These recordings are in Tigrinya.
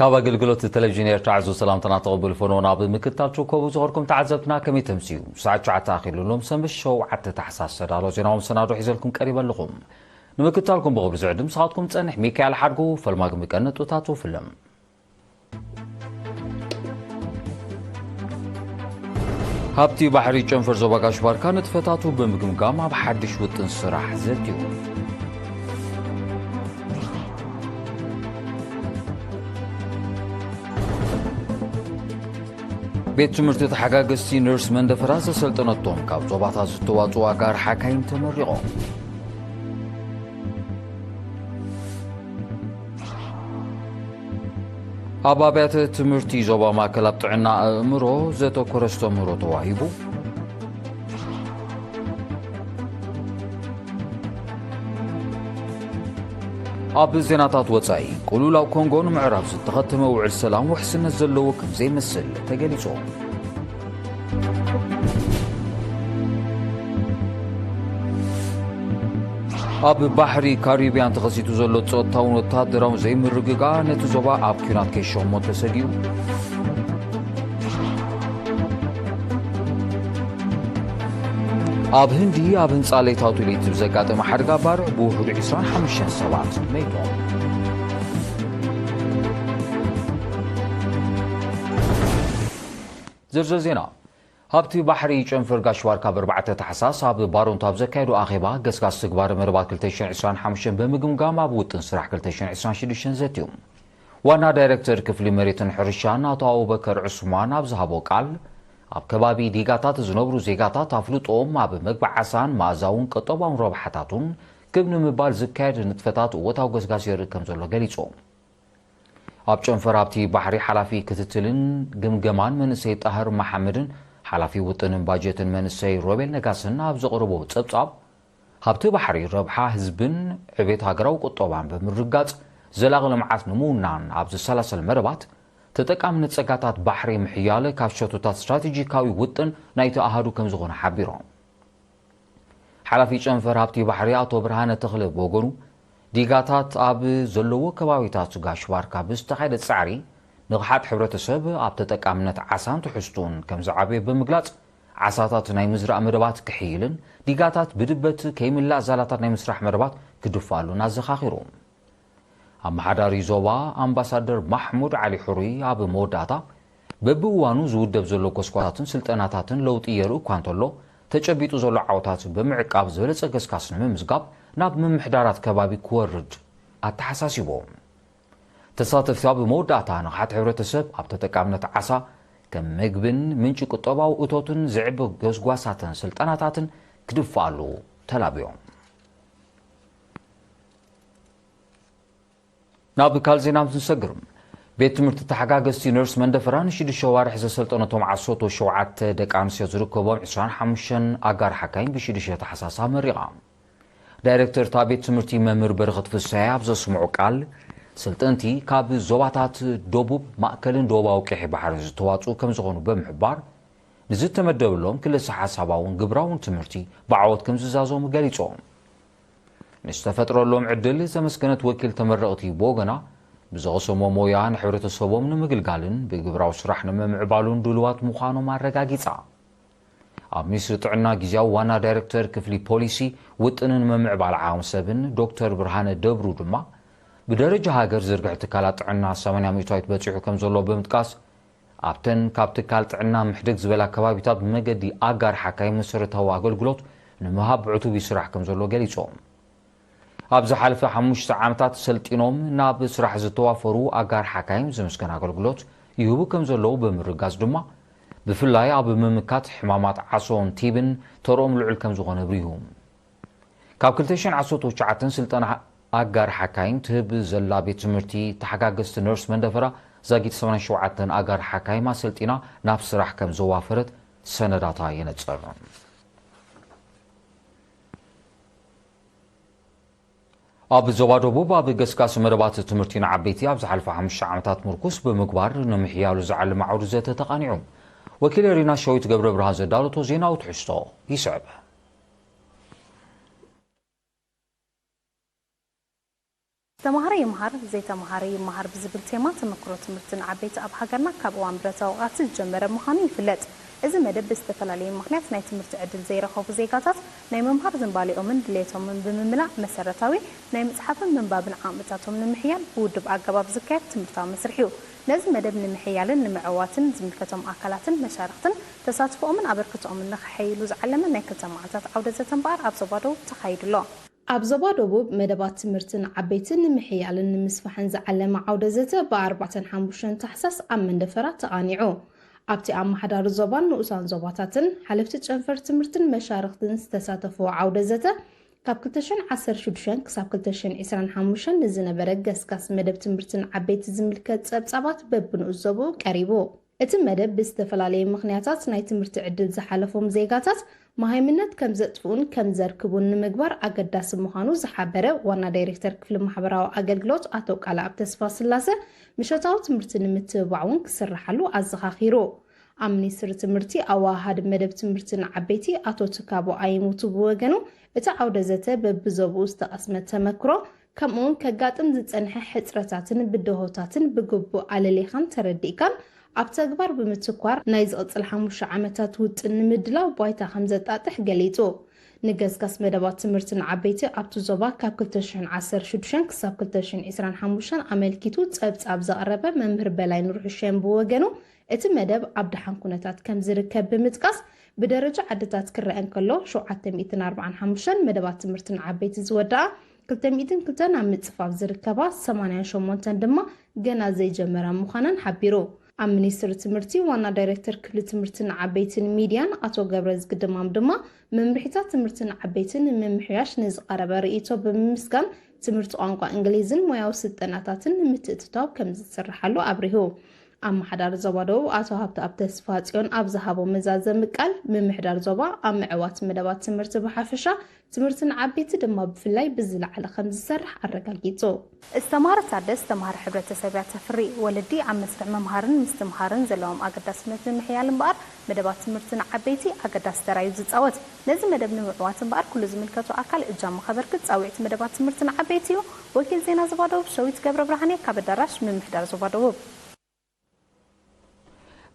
كابا قلقلوت التلفزيون يرتعزو سلام تناطق بالفونونا بمكتال شوكوبو زغركم تعزبنا كمي تمسيو ساعة شعات آخر لهم سنبش شو عدت تحساس سدالو زيناهم سنادو حيزلكم قريبا لكم نمكتالكم بغبر زعدم ساعتكم تسنح ميكي على حرقو فالماقم بكأنت وتاتو فيلم هابتي بحري جنفر زوباقاش باركانت فتاتو بمقمقام بحدش وطن سراح زرتيو ቤት ትምህርቲ ተሓጋገዝቲ ነርስ መንደፈራ ዘሰልጠነቶም ካብ ዞባታት ዝተዋፅኡ ኣጋር ሓካይም ተመሪቖም ኣብ ኣብያተ ትምህርቲ ዞባ ማእከል ኣብ ጥዕና ኣእምሮ ዘተኮረ ኣስተምህሮ ተዋሂቡ ኣብ ዜናታት ወፃኢ ቁሉል ኣብ ኮንጎ ንምዕራብ ዝተኸተመ ውዕል ሰላም ውሕስነት ዘለዎ ከም ዘይመስል ተገሊጹ ኣብ ባሕሪ ካሪብያን ተኸሲቱ ዘሎ ጸጥታውን ወታደራውን ዘይምርግጋ ነቲ ዞባ ኣብ ኩናት ከይሸሞ ተሰጊኡ ኣብ ህንዲ ኣብ ህንፃ ለይታቱ ሌት ብዘጋጠመ ሓደጋ ባርዕ ብውሕዱ 25 ሰባት መይቶም ዝርዝር ዜና ሃብቲ ባሕሪ ጨንፈር ጋሽዋር ካብ 4 ታሕሳስ ኣብ ባሮንቱ ኣብ ዘካየዱ ኣኼባ ገስጋስ ተግባር መርባት 2025 ብምግምጋም ኣብ ውጥን ስራሕ 2026 ዘትዩ ዋና ዳይሬክተር ክፍሊ መሬትን ሕርሻን ኣቶ አቡበከር ዑስማን ኣብ ዝሃቦ ቃል ኣብ ከባቢ ዲጋታት ዝነብሩ ዜጋታት ኣፍልጦም ኣብ መግባዓሳን ማእዛውን ቀጠባውን ረብሓታቱን ክብ ንምባል ዝካየድ ንጥፈታት እወታዊ ገስጋስ የርኢ ከም ዘሎ ገሊጾም ኣብ ጨንፈር ኣብቲ ባሕሪ ሓላፊ ክትትልን ግምገማን መንእሰይ ጣህር መሓመድን ሓላፊ ውጥንን ባጀትን መንእሰይ ሮቤል ነጋስን ኣብ ዘቕርቦ ጸብጻብ ሃብቲ ባሕሪ ረብሓ ህዝብን ዕቤት ሃገራዊ ቁጠባን ብምርጋጽ ዘላቒ ልምዓት ንምውናን ኣብ ዝሰላሰል መረባት ተጠቃምነት ጸጋታት ባሕሪ ምሕያለ ካብ ሸቶታት ስትራቴጂካዊ ውጥን ናይቲ ኣሃዱ ከም ዝኾነ ሓቢሮም ሓላፊ ጨንፈር ሃብቲ ባሕሪ ኣቶ ብርሃነ ተኽለ ብወገኑ ዲጋታት ኣብ ዘለዎ ከባቢታት ጋሽባርካ ብዝተኻየደ ጻዕሪ ንቕሓት ሕብረተሰብ ኣብ ተጠቃምነት ዓሳን ትሕዝቶን ከም ዝዓበየ ብምግላጽ ዓሳታት ናይ ምዝራእ መደባት ክሕይልን ዲጋታት ብድበት ከይምላእ ዛላታት ናይ ምስራሕ መደባት ክድፋሉን ኣዘኻኺሮም ኣመሓዳሪ ዞባ ኣምባሳደር ማሕሙድ ዓሊ ሕሩይ ኣብ መወዳእታ በብእዋኑ ዝውደብ ዘሎ ኮስኳታትን ስልጠናታትን ለውጢ የርኢ እኳ እንተሎ ተጨቢጡ ዘሎ ዓወታት ብምዕቃብ ዝበለጸ ገስጋስ ንምምዝጋብ ናብ ምምሕዳራት ከባቢ ክወርድ ኣተሓሳሲቦም ተሳተፍቲ ኣብ መወዳእታ ንቕሓት ሕብረተሰብ ኣብ ተጠቃምነት ዓሳ ከም ምግብን ምንጪ ቁጠባዊ እቶትን ዝዕቢ ገስጓሳትን ስልጠናታትን ክድፋሉ ተላብዮም ናብ ካል ዜና ዝንሰግር ቤት ትምህርቲ ተሓጋገዝቲ ነርስ መንደፈራ ንሽዱሽተ ዋርሕ ዘሰልጠነቶም 17 ደቂ ኣንስትዮ ዝርከቦም 25 ኣጋር ሓካይም ብሽዱሽተ ታሕሳስ መሪቓ ዳይሬክተር እታ ቤት ትምህርቲ መምህር በረኸት ፍሳያ ኣብ ዘስምዑ ቃል ስልጠንቲ ካብ ዞባታት ደቡብ ማእከልን ደቡባዊ ቀይሕ ባሕሪ ዝተዋፅኡ ከም ዝኾኑ ብምሕባር ንዝተመደበሎም ክልተ ሓሳባውን ግብራውን ትምህርቲ ብዓወት ከም ዝዛዘሙ ገሊጾም ንዝተፈጥረሎም ዕድል ዘመስገነት ወኪል ተመረቕቲ ብወገና ብዘቐሰሞ ሞያ ንሕብረተሰቦም ንምግልጋልን ብግብራዊ ስራሕ ንምምዕባሉን ድልዋት ምዃኖም ኣረጋጊጻ ኣብ ሚኒስትሪ ጥዕና ጊዜያዊ ዋና ዳይሬክተር ክፍሊ ፖሊሲ ውጥንን ምምዕባል ዓቕሚ ሰብን ዶክተር ብርሃነ ደብሩ ድማ ብደረጃ ሃገር ዝርግሕ ትካላት ጥዕና 80% በፂሑ ከም ዘሎ ብምጥቃስ ኣብተን ካብ ትካል ጥዕና ምሕደግ ዝበላ ከባቢታት ብመገዲ ኣጋር ሓካይ መሰረታዊ ኣገልግሎት ንምሃብ ብዕቱብ ይስራሕ ከም ዘሎ ገሊጾም ኣብ ዝሓለፈ 5 ዓመታት ሰልጢኖም ናብ ስራሕ ዝተዋፈሩ ኣጋር ሓካይም ዝምስገን ኣገልግሎት ይህቡ ከም ዘለዉ ብምርጋዝ ድማ ብፍላይ ኣብ ምምካት ሕማማት ዓሶን ቲብን ተርኦም ልዑል ከም ዝኾነ ብሪሁ ካብ 2019 ስልጠና ኣጋር ሓካይም ትህብ ዘላ ቤት ትምህርቲ ተሓጋገዝቲ ነርስ መንደፈራ ዛጊት 87 ኣጋር ሓካይም ኣሰልጢና ናብ ስራሕ ከም ዘዋፈረት ሰነዳታ የነጸር ኣብ ዞባ ደቡብ ኣብ ገስጋስ መደባት ትምህርቲ ንዓበይቲ ኣብ ዝሓለፈ 5 ዓመታት ምርኩስ ብምግባር ንምሕያሉ ዝዓለመ ዓውዲ ዘተ ተቃኒዑ ወኪል ሪና ሸዊት ገብረ ብርሃን ዘዳለቶ ዜናዊ ትሕዝቶ ይስዕብ ተማሃረ ይምሃር ዘይተማሃረ ይምሃር ብዝብል ቴማ ተመክሮ ትምህርትን ዓበይቲ ኣብ ሃገርና ካብ እዋን ብረታዊ ቃልሲ ዝጀመረ ምዃኑ ይፍለጥ። እዚ መደብ ብዝተፈላለየ ምክንያት ናይ ትምህርቲ ዕድል ዘይረኸቡ ዜጋታት ናይ ምምሃር ዝንባሌኦምን ድሌቶምን ብምምላእ መሰረታዊ ናይ መፅሓፍን ምንባብን ዓቕምታቶም ንምሕያል ብውድብ ኣገባብ ዝካየድ ትምህርታዊ መስርሕ እዩ። ነዚ መደብ ንምሕያልን ንምዕዋትን ዝምልከቶም ኣካላትን መሻርክትን ተሳትፎኦምን ኣበርክቶኦምን ንኽሕይሉ ዝዓለመ ናይ ከተማታት ዓውደ ዘተ እምበኣር ኣብ ዞባ ደቡብ ተኻይዱሎ። ኣብ ዞባ ደቡብ መደባት ትምህርትን ዓበይትን ንምሕያልን ንምስፋሕን ዝዓለመ ዓውደ ዘተ ብ45 ታሕሳስ ኣብ መንደፈራ ተቓኒዑ። ኣብቲ ኣመሓዳሪ ዞባን ንኡሳን ዞባታትን ሓለፍቲ ጨንፈር ትምህርትን መሻርክትን ዝተሳተፈዎ ዓውደ ዘተ ካብ 2016 ክሳብ 2025 ንዝነበረ ገስጋስ መደብ ትምህርትን ዓበይቲ ዝምልከት ጸብጻባት በብንኡዘቡ ቀሪቡ። እቲ መደብ ብዝተፈላለየ ምክንያታት ናይ ትምህርቲ ዕድል ዝሓለፎም ዜጋታት መሃይምነት ከም ዘጥፍኡን ከም ዘርክቡን ንምግባር ኣገዳሲ ምዃኑ ዝሓበረ ዋና ዳይሬክተር ክፍሊ ማሕበራዊ ኣገልግሎት ኣቶ ቃልኣብ ተስፋ ስላሴ ምሸታዊ ትምህርቲ ንምትብባዕ እውን ክስራሓሉ ኣዘኻኺሩ። ኣብ ሚኒስትሪ ትምህርቲ ኣዋሃድ መደብ ትምህርትን ዓበይቲ ኣቶ ትካቦ ኣይሙቱ ብወገኑ እቲ ዓውደ ዘተ በብዞብኡ ዝተቐስመ ተመክሮ ከምኡውን ከጋጥም ዝጸንሐ ሕፅረታትን ብድሆታትን ብግቡእ ኣለሌኻን ተረዲእካን ኣብ ተግባር ብምትኳር ናይ ዝቕፅል 5 ዓመታት ውጥን ንምድላው ባይታ ከም ዘጣጥሕ ገሊጹ። ንገስጋስ መደባት ትምህርትን ዓበይቲ ኣብቲ ዞባ ካብ 2016 ክሳብ 2025 ኣመልኪቱ ጸብጻብ ዘቕረበ መምህር በላይ ንርሑሸን ብወገኑ እቲ መደብ ኣብ ድሓን ኩነታት ከም ዝርከብ ብምጥቃስ ብደረጃ ዓድታት ክረአ እንከሎ 745 መደባት ትምህርትን ዓበይቲ ዝወድኣ 202 ኣብ ምጽፋፍ ዝርከባ 88 ድማ ገና ዘይጀመራ ምዃነን ሓቢሩ። ኣብ ሚኒስትሪ ትምህርቲ ዋና ዳይሬክተር ክፍሊ ትምህርትን ዓበይትን ሚድያን ኣቶ ገብረ ዝግድማም ድማ መምርሒታት ትምህርትን ዓበይትን ንምምሕያሽ ንዝቐረበ ርእይቶ ብምምስጋን ትምህርቲ ቋንቋ እንግሊዝን ሞያዊ ስልጠናታትን ንምትእትታው ከም ዝስራሓሉ ኣብሪሁ። ኣመሓዳሪ ዞባ ደቡብ ኣቶ ሃብቲ ኣብ ተስፋ ጽዮን ኣብ ዝሃቦ መዛዘ ምቃል ምምሕዳር ዞባ ኣብ ምዕዋት መደባት ትምህርቲ ብሓፈሻ ትምህርትን ዓበይቲ ድማ ብፍላይ ብዝለዓለ ከም ዝሰርሕ ኣረጋጊጹ። ዝተምሃረ ታደስ ተምሃረ ሕብረተሰብ ተፍሪ ወለዲ ኣብ መስርዕ መምሃርን ምስትምሃርን ዘለዎም ኣገዳስነት ንምሕያል እምበኣር መደባት ትምህርትን ዓበይቲ ኣገዳሲ ተራዩ ዝፃወት ነዚ መደብ ንምዕዋት እምበኣር ኩሉ ዝምልከቱ ኣካል እጃሙ ከበርክት ፃውዒት መደባት ትምህርትን ዓበይቲ እዩ። ወኪል ዜና ዞባ ደቡብ ሸዊት ገብረ ብርሃኔ ካብ ኣዳራሽ ምምሕዳር ዞባ ደቡብ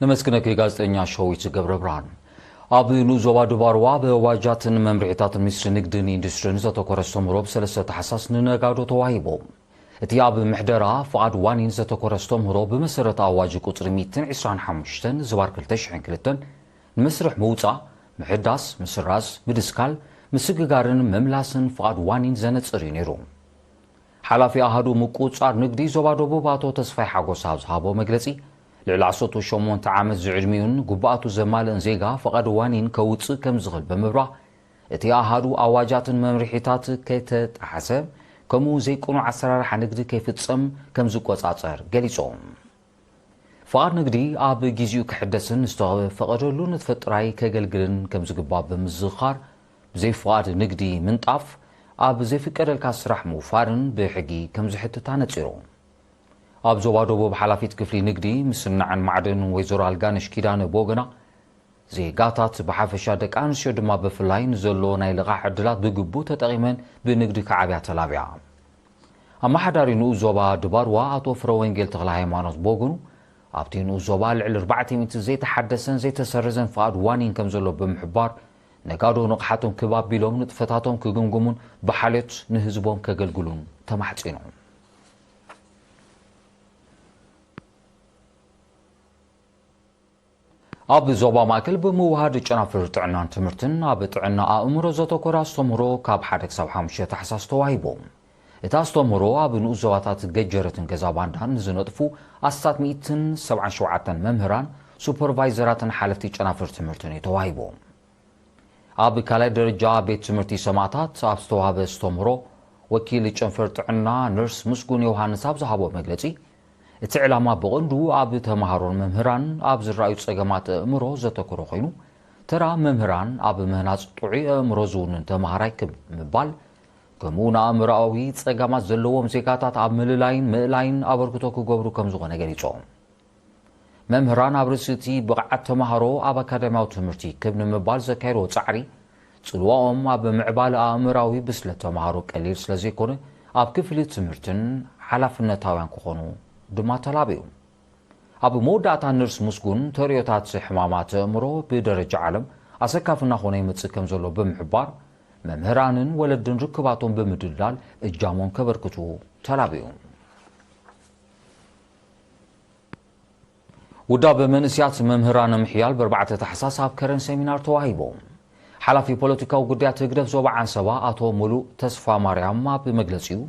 نمسكنك ጋዜጠኛ ሸዊት ገብረ ብርሃን ኣብ ዞባ ድባርዋ በዋጃትን መምርሒታትን ሚኒስትሪ ንግድን ኢንዱስትሪን ዘተኮረ ኣስተምህሮ ብ3 ታሕሳስ ንነጋዶ ተዋሂቦም። እቲ ኣብ ምሕደራ ፍቓድ ዋኒን ዘተኮረ ኣስተምህሮ ብመሰረት ኣዋጅ ቁፅሪ 125 ዝባር 2002 ንመስርሕ ምውፃእ ምሕዳስ ምስራዝ ምድስካል ምስግጋርን መምላስን ፍቓድ ዋኒን ዘነፅር እዩ ነይሩ። ሓላፊ ኣሃዱ ምቁፃር ንግዲ ዞባ ደቡብ ኣቶ ተስፋይ ሓጎስ ኣብ ዝሃቦ መግለፂ ልዕሊ 18 ዓመት ዝዕድሚኡን ጉባኣቱ ዘማልእን ዜጋ ፍቓድ ዋኒን ከውፅእ ከም ዝኽእል ብምብራህ እቲ ኣሃዱ ኣዋጃትን መምርሒታት ከይተጣሓሰ ከምኡ ዘይቁኑዕ ኣሰራርሓ ንግዲ ከይፍፀም ከም ዝቆፃፀር ገሊፆም። ፍቓድ ንግዲ ኣብ ግዚኡ ክሕደስን ዝተፈቐደሉ ንተፈጥራይ ከገልግልን ከም ዝግባእ ብምዝኻር ብዘይ ፍቓድ ንግዲ ምንጣፍ ኣብ ዘይፍቀደልካ ስራሕ ምውፋርን ብሕጊ ከም ዝሕትታ ነፂሩ። ኣብ ዞባ ደቡብ ሓላፊት ክፍሊ ንግዲ ምስናዕን ማዕድን ወይዘሮ ኣልጋነሽ ኪዳነ ቦገና ዜጋታት ብሓፈሻ ደቂ ኣንስትዮ ድማ ብፍላይ ንዘሎ ናይ ልቓሕ ዕድላት ብግቡእ ተጠቒመን ብንግዲ ከዓብያ ተላብያ። ኣመሓዳሪ ንኡስ ዞባ ድባርዋ ኣቶ ፍረ ወንጌል ተኽለ ሃይማኖት ቦገኑ ኣብቲ ንኡስ ዞባ ልዕሊ 400 ዘይተሓደሰን ዘይተሰረዘን ፍቓድ ዋኒን ከም ዘሎ ብምሕባር ነጋዶ ንቕሓቶም ክባቢሎም ንጥፈታቶም ክግምግሙን ብሓልዮት ንህዝቦም ከገልግሉን ተማሕፂኖም። ኣብ ዞባ ማእከል ብምውሃድ ጨናፍር ጥዕናን ትምህርትን ኣብ ጥዕና ኣእምሮ ዘተኮረ ኣስተምህሮ ካብ 1 ክሳብ 5 ታሕሳስ ተዋሂቦም። እቲ ኣስተምህሮ ኣብ ንኡስ ዞባታት ገጀረትን ገዛ ባንዳን ዝነጥፉ ኣስታት 177 መምህራን ሱፐርቫይዘራትን ሓለፍቲ ጨናፍር ትምህርትን እዩ ተዋሂቦም። ኣብ ካልኣይ ደረጃ ቤት ትምህርቲ ሰማዕታት ኣብ ዝተዋሃበ ኣስተምህሮ ወኪል ጨንፈር ጥዕና ነርስ ምስጉን ዮሃንስ ኣብ ዝሃቦ መግለፂ እቲ ዕላማ ብቐንዱ ኣብ ተምሃሮን መምህራን ኣብ ዝረኣዩ ፀገማት ኣእምሮ ዘተኮረ ኮይኑ ተራ መምህራን ኣብ ምህናፅ ጥዑይ ኣእምሮ ዝውንን ተምሃራይ ምባል ከምኡውን ኣእምሮኣዊ ፀገማት ዘለዎም ዜጋታት ኣብ ምልላይን ምእላይን ኣበርክቶ ክገብሩ ከም ዝኾነ ገሊፆም። መምህራን ኣብ ርእሲ እቲ ብቕዓት ተምሃሮ ኣብ ኣካዳሚያዊ ትምህርቲ ክብ ንምባል ዘካየድዎ ፃዕሪ ፅልዋኦም ኣብ ምዕባለ ኣእምሮኣዊ ብስለት ተምሃሮ ቀሊል ስለዘይኮነ ኣብ ክፍሊ ትምህርትን ሓላፍነታውያን ክኾኑ ድማ ተላብዩ ኣብ መወዳእታ ነርስ ምስጉን ተርዮታት ሕማማት ኣእምሮ ብደረጃ ዓለም ኣሰካፍና ኾነ ይመጽእ ከም ዘሎ ብምሕባር መምህራንን ወለድን ርክባቶም ብምድላል እጃሞም ከበርክቱ ተላብዩ ውዳበ መንእስያት መምህራን ምሕያል ብርባዕተ ታሕሳስ ኣብ ከረን ሴሚናር ተዋሂቦም ሓላፊ ፖለቲካዊ ጉዳያት ህግደፍ ዞባ ዓንሰባ ኣቶ ሙሉእ ተስፋ ማርያም ብመግለጺኡ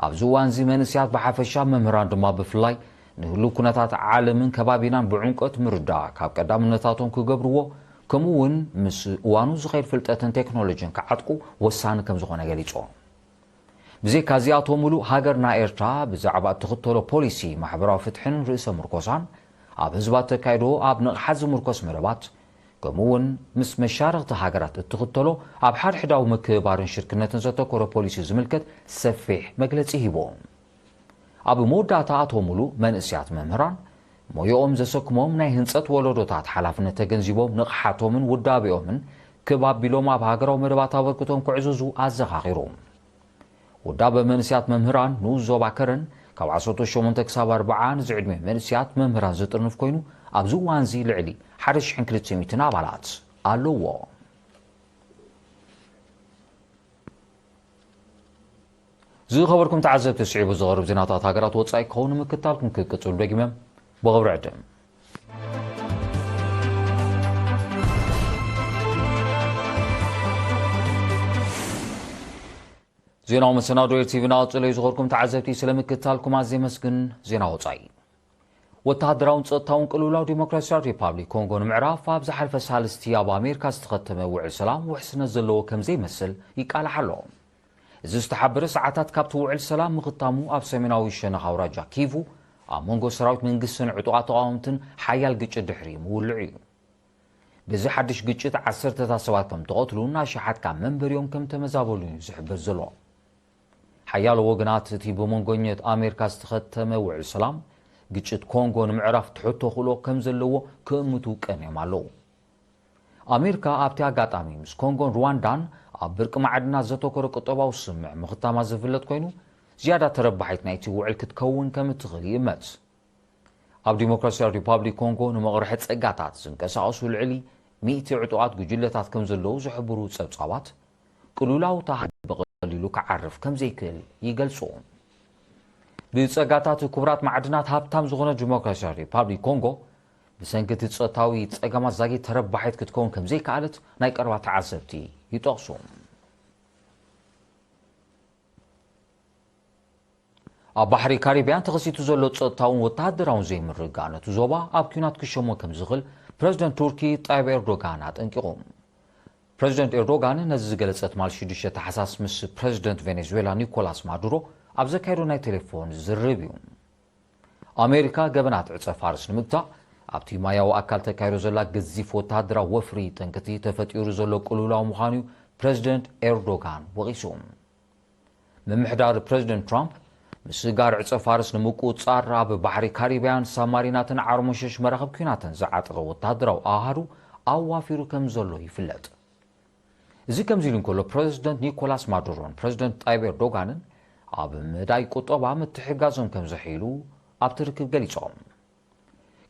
ኣብዚ እዋን እዚ መንእስያት ብሓፈሻ መምህራን ድማ ብፍላይ ንህሉ ኩነታት ዓለምን ከባቢናን ብዕምቀት ምርዳእ ካብ ቀዳምነታቶም ክገብርዎ ከምኡውን ምስ እዋኑ ዝኸይድ ፍልጠትን ቴክኖሎጂን ክዓጥቁ ወሳኒ ከም ዝኾነ ገሊጾም ብዘይካዚ ኣቶ ሙሉእ ሃገርና ኤርትራ ብዛዕባ እትኽተሎ ፖሊሲ ማሕበራዊ ፍትሕን ርእሰ ምርኮሳን ኣብ ህዝባት ተካይዶ ኣብ ንቕሓት ዝምርኮስ መደባት ከምኡውን ምስ መሻርክቲ ሃገራት እትኽተሎ ኣብ ሓድሕዳዊ ምክብባርን ሽርክነትን ዘተኮረ ፖሊሲ ዝምልከት ሰፊሕ መግለጺ ሂቦም ኣብ መወዳእታ ኣቶ ሙሉእ መንእስያት መምህራን ሞዮኦም ዘሰክሞም ናይ ህንፀት ወለዶታት ሓላፍነት ተገንዚቦም ንቕሓቶምን ውዳቤኦምን ክባቢሎም ኣብ ሃገራዊ መደባት ኣበርክቶም ክዕዘዙ ኣዘኻኺሮም ውዳበ መንእስያት መምህራን ንኡስ ዞባ ከረን ካብ 18 ክሳብ 40 ዝዕድሜ መንእስያት መምህራን ዝጥርንፍ ኮይኑ ኣብዚ እዋን እዚ ልዕሊ 1200 ኣባላት ኣለዎ ዝኸበርኩም ተዓዘብቲ ስዒቡ ዝቐርብ ዜናታት ሃገራት ወጻኢ ክኸውን ምክታልኩም ክቅጽሉ ደጊመም بغبر عدم زيناو مسنادو يرتيفنا وطلي زغوركم تعزبتي سلمكتالكم عزي مسكن زيناو وصاي وتهدراون ጸጥታውን ቅልውላው ዲሞክራሲያዊ ሪፓብሊክ ኮንጎን ምዕራፍ ኣብ ዝሓልፈ ሳልስቲ ኣብ ኣሜሪካ ዝተኸተመ ውዕል ሰላም ውሕስነት ዘለዎ ከም ዘይመስል ይቃላሓሎ እዚ ዝተሓበረ ሰዓታት ካብቲ ውዕል ሰላም ምኽታሙ ኣብ ሰሜናዊ ሸነኽ ኣውራጃ ኪቩ ኣብ መንጎ ሰራዊት መንግስትን ዕጡቓት ተቃወምትን ሓያል ግጭት ድሕሪ ምውልዕ እዩ በዚ ሓድሽ ግጭት 10 ሰባት ከም ተቐትሉን ኣሽሓት ካብ መንበሪኦም ከም ተመዛበሉ ዝሕበር ዘሎ ሓያል ወገናት እቲ ብመንጎኘት ኣሜሪካ ዝተኸተመ ውዕል ሰላም ግጭት ኮንጎ ንምዕራፍ ትሕቶ ክእሎ ከም ዘለዎ ክእምቱ ቀንዮም ኣለዉ ኣሜሪካ ኣብቲ ኣጋጣሚ ምስ ኮንጎን ሩዋንዳን ኣብ ብርቂ ማዕድናት ዘተኮረ ቁጠባዊ ስምዕ ምኽታማ ዝፍለጥ ኮይኑ ዝያዳ ተረባሒት ናይቲ ውዕል ክትከውን ከም እትኽእል ይእመት ኣብ ዲሞክራሲያዊ ሪፓብሊክ ኮንጎ ንመቕርሒ ጸጋታት ዝንቀሳቐሱ ልዕሊ 100 ዕጡቓት ጉጅለታት ከም ዘለዉ ዝሕብሩ ጸብጻባት ቅልውላው በቐሊሉ ክዓርፍ ከም ዘይክእል ይገልጹ ብጸጋታት ክቡራት ማዕድናት ሃብታም ዝኾነ ዲሞክራሲያዊ ሪፓብሊክ ኮንጎ ብሰንኪ እቲ ጸጥታዊ ጸገማት ዛጊድ ተረባሒት ክትከውን ከም ዘይከኣለት ናይ ቀረባ ተዓዘብቲ ይጠቕሱ ኣብ ባሕሪ ካሪብያን ተኸሲቱ ዘሎ ጸጥታውን ወተሃደራውን ዘይምርግጋእ ነቲ ዞባ ኣብ ኩናት ክሸሞ ከም ዝኽእል ፕረዚደንት ቱርኪ ጣይብ ኤርዶጋን ኣጠንቂቖም ፕረዚደንት ኤርዶጋን ነዚ ዝገለጸት ማል 6 ታሕሳስ ምስ ፕረዚደንት ቬኔዙዌላ ኒኮላስ ማዱሮ ኣብ ዘካየዶ ናይ ቴሌፎን ዝርርብ እዩ ኣሜሪካ ገበናት ዕፀ ፋርስ ንምግታእ ኣብቲ ማያዊ ኣካል ተካይዶ ዘላ ገዚፍ ወተሃደራዊ ወፍሪ ጠንቅቲ ተፈጢሩ ዘሎ ቅልውላው ምዃኑ ፕረዚደንት ኤርዶጋን ወቒሱ ምምሕዳር ፕረዚደንት ትራምፕ ምስጋር ዕፀ ፋርስ ንምቁፅጻር ኣብ ባሕሪ ካሪብያን ሳማሪናትን ዓርሞሸሽ መራኸብ ኩናትን ዝዓጠቐ ወተሃደራዊ ኣሃዱ ኣዋፊሩ ከም ዘሎ ይፍለጥ እዚ ከምዚ ኢሉ እንከሎ ፕረዚደንት ኒኮላስ ማዱሮን ፕረዚደንት ጣይብ ኤርዶጋንን ኣብ መዳይ ቁጠባ ምትሕጋዞም ከም ዘሒሉ ኣብቲ ርክብ ገሊፆም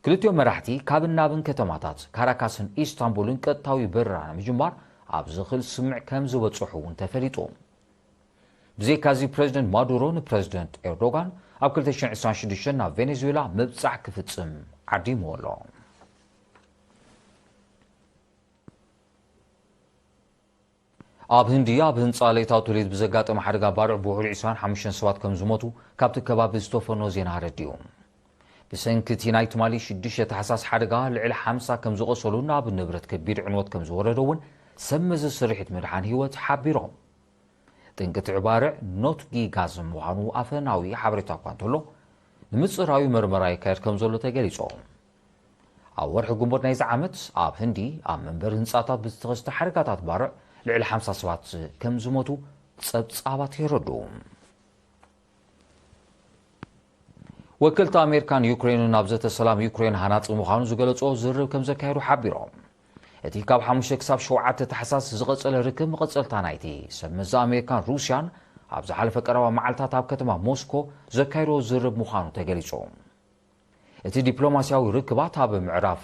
ክልቲኦም መራሕቲ ካብን ናብን ከተማታት ካራካስን ኢስታንቡልን ቀጥታዊ በረራ ንምጅማር ኣብ ዝኽእል ስምዕ ከም ዝበፅሑ እውን ተፈሊጦም ብዘይካዚ ፕረዚደንት ማዱሮ ንፕረዚደንት ኤርዶጋን ኣብ 2026 ናብ ቬኔዙዌላ ምብፃሕ ክፍፅም ዓዲሞ ኣሎ ኣብ ህንዲ ኣብ ህንፃ ለይታዊ ትውሊድ ብዘጋጠመ ሓደጋ ባርዕ ብውሑድ 25 ሰባት ከም ዝሞቱ ካብቲ ከባቢ ዝተፈኖ ዜና ረድዩ ብሰንኪ እቲ ናይ ትማሊ 6 ታሕሳስ ሓደጋ ልዕሊ 50 ከም ዝቆሰሉ ናብ ንብረት ከቢድ ዕንወት ከም ዝወረደ እውን ሰብ መዚ ስርሒት ምድሓን ህይወት ሓቢሮም ጥንቅቲ ዕባርዕ ኖትጊ ጋዝ ምዃኑ ኣፈናዊ ሓበሬታ እኳ እንተሎ ንምፅራዊ ምርመራ ይካየድ ከም ዘሎ ተገሊፆም ኣብ ወርሒ ግንቦት ናይዚ ዓመት ኣብ ህንዲ ኣብ መንበሪ ህንፃታት ብዝተኸስተ ሓደጋታት ባርዕ ልዕሊ 50 ሰባት ከም ዝሞቱ ጸብጻባት ይረዱ ወከልቲ ኣሜሪካን ዩክሬንን ኣብ ዘተ ሰላም ዩክሬን ሃናፂ ምዃኑ ዝገለጾ ዝርብ ከም ዘካየዱ ሓቢሮም እቲ ካብ 5 ክሳብ 7 ታሕሳስ ዝቐጸለ ርክብ መቐጸልታ ናይቲ ሰብ መዚ ኣሜሪካን ሩስያን ኣብዛ ሓለፈ ቀረባ መዓልታት ኣብ ከተማ ሞስኮ ዘካይዶ ዝርብ ምዃኑ ተገሊጹ። እቲ ዲፕሎማስያዊ ርክባት ኣብ ምዕራፍ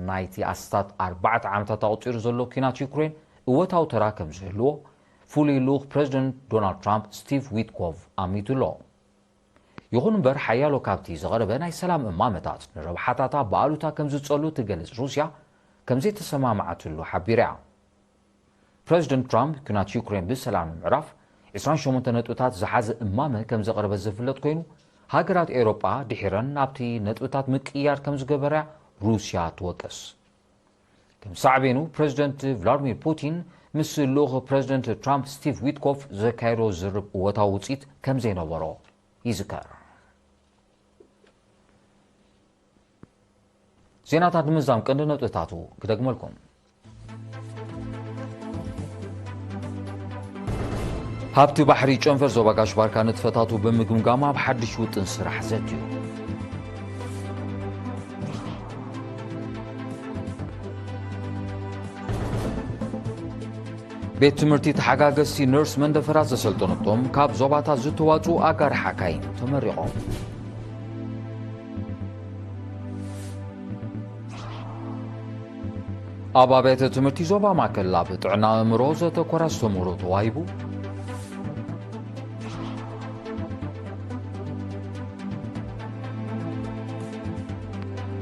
ናይቲ ኣስታት 4 ዓመታት ኣቑፂሩ ዘሎ ኩናት ዩክሬን እወታዊ ተራ ከም ዝህልዎ ፍሉይ ልኡኽ ፕረዚደንት ዶናልድ ትራምፕ ስቲቭ ዊትኮቭ ኣሚቱ ኣሎ። ይኹን እምበር ሓያሎ ካብቲ ዝቐረበ ናይ ሰላም እማመታት ንረብሓታታ ብኣሉታ ከም ዝጸሉ ትገልጽ ሩስያ ከምዘይተሰማምዓትሉ ሓቢራ እያ። ፕረዚደንት ትራምፕ ኩናት ዩክሬን ብሰላም ንምዕራፍ 28 ነጥብታት ዝሓዘ እማመ ከም ዘቕረበ ዝፍለጥ ኮይኑ ሃገራት ኤውሮጳ ድሒረን ናብቲ ነጥብታት ምቅያር ከም ዝገበራ ሩስያ ትወቅስ። ከም ሳዕቤኑ ፕረዚደንት ቭላድሚር ፑቲን ምስ ልኡኽ ፕረዚደንት ትራምፕ ስቲቭ ዊትኮፍ ዘካይዶ ዝርብ እወታዊ ውፅኢት ከም ዘይነበሮ ይዝከር። ዜናታት ንምዛም ቀንዲ ነጥብታቱ ክደግመልኩም። ሃብቲ ባሕሪ ጨንፈር ዞባ ጋሽባርካ ንጥፈታቱ ብምግምጋም ኣብ ሓድሽ ውጥን ስራሕ ዘትዩ። ቤት ትምህርቲ ተሓጋገዝቲ ነርስ መንደፈራት ዘሰልጠነቶም ካብ ዞባታት ዝተዋፁ ኣጋር ሓካይም ተመሪቖም። ኣብ ኣብያተ ትምህርቲ ዞባ ማእከል ኣብ ጥዕና ኣእምሮ ዘተኮራ ዝተምህሮ ተዋሂቡ።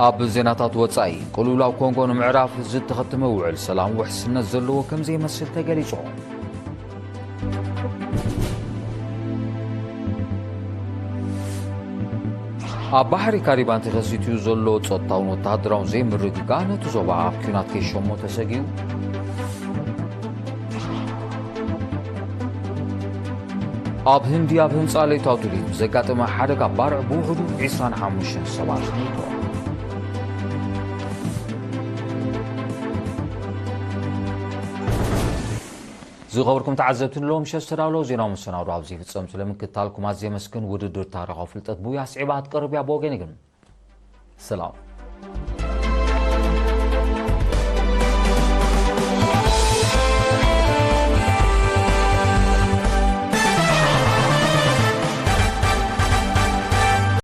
ኣብ ዜናታት ወፃኢ ቅልውላው ኮንጎ ንምዕራፍ ዝተኸተመ ውዕል ሰላም ውሕስነት ዘለዎ ከም ዘይመስል ተገሊጹ። ኣብ ባሕሪ ካሪባን ተኸሲቱ ዘሎ ጸጥታውን ወተሃደራውን ዘይምርግጋእ ነቲ ዞባ ኣብ ኩናት ከይሾሞ ተሰጊዩ። ኣብ ህንዲ ኣብ ህንፃ ለይታዊ ቱሪዝም ዘጋጠመ ሓደጋ ባርዕ ብውሕዱ 25 ሰባት ሞይቶም። ዝኸበርኩም ተዓዘብቲ ንሎም ሸስተዳሎ ዜናዊ መሰናዶ ኣብዚ ፍጸም ስለምክትታልኩም ኣዝየ መስክን ውድድር ታሪኻዊ ፍልጠት ቡያ ስዒባ ትቀርብ እያ ብወገን ግን ሰላም